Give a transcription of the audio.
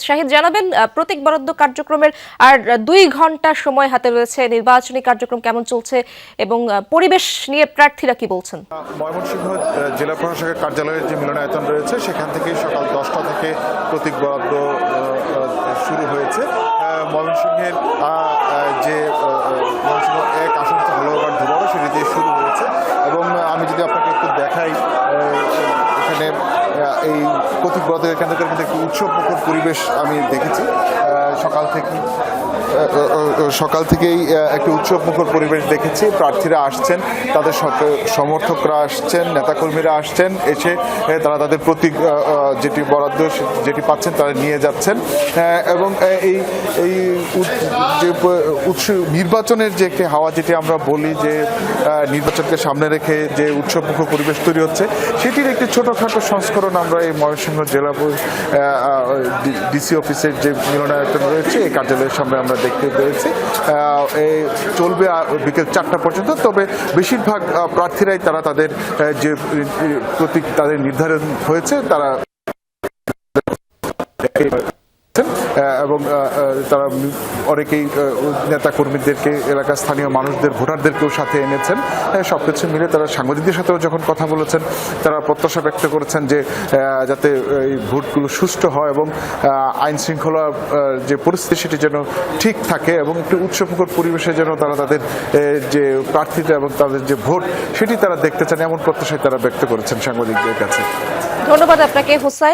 শাহিদ, জানাবেন প্রতীক বরাদ্দ কার্যক্রমের আর 2 ঘন্টা সময় হাতে রয়েছে, নির্বাচনী কার্যক্রম কেমন চলছে এবং পরিবেশ নিয়ে প্রার্থীরা কি বলছেন? ময়মনসিংহ জেলা প্রশাসকের কার্যালয়ের যে মিলনায়তন রয়েছে সেখান থেকে সকাল 10টা থেকে প্রতীক বরাদ্দ শুরু হয়েছে। ময়মনসিংহের যে ময়মনসিংহ 1 আসন হালুয়াঘাট ধুলারো সেটি দিয়ে শুরু হয়েছে এবং আমি যদি আপনাকে একটু দেখাই এখানে এই প্রতীক বরাদ্দের কেন্দ্র করে কিন্তু একটি উৎসবমুখর পরিবেশ আমি দেখেছি। সকাল থেকেই একটি উৎসবমুখর পরিবেশ দেখেছি। প্রার্থীরা আসছেন, তাদের সমর্থকরা আসছেন, নেতাকর্মীরা আসছেন, এসে তারা তাদের প্রতীক যেটি বরাদ্দ যেটি পাচ্ছেন তারা নিয়ে যাচ্ছেন এবং এই যে নির্বাচনের যে একটি হাওয়া যেটি আমরা বলি যে নির্বাচনকে সামনে রেখে যে উৎসবমুখর পরিবেশ তৈরি হচ্ছে সেটির একটি ছোটোখাটো সংস্করণ আমরা এই ময়মনসিংহ জেলা ডিসি অফিসের যে মিলনায়তন রয়েছে এই কার্যালয়ের সামনে আমরা দেখতে পেয়েছি। চলবে বিকেল 4টা পর্যন্ত। তবে বেশিরভাগ প্রার্থীরাই তারা তাদের যে প্রতীক তাদের নির্ধারণ হয়েছে তারা এবং তারা অনেকেই নেতা কর্মীদেরকে এলাকার স্থানীয় মানুষদের ভোটারদেরকেও সাথে এনেছেন। সবকিছু মিলে তারা সাংবাদিকদের সাথেও যখন কথা বলেছেন তারা প্রত্যাশা ব্যক্ত করেছেন যে যাতে এই ভোটগুলো সুষ্ঠু হয় এবং আইন শৃঙ্খলা যে পরিস্থিতি সেটি যেন ঠিক থাকে এবং একটি উৎসবমুখর পরিবেশে যেন তারা তাদের যে প্রার্থীতা এবং তাদের যে ভোট সেটি তারা দেখতে চান, এমন প্রত্যাশায় তারা ব্যক্ত করেছেন সাংবাদিকদের কাছে। ধন্যবাদ আপনাকে হুসাইন।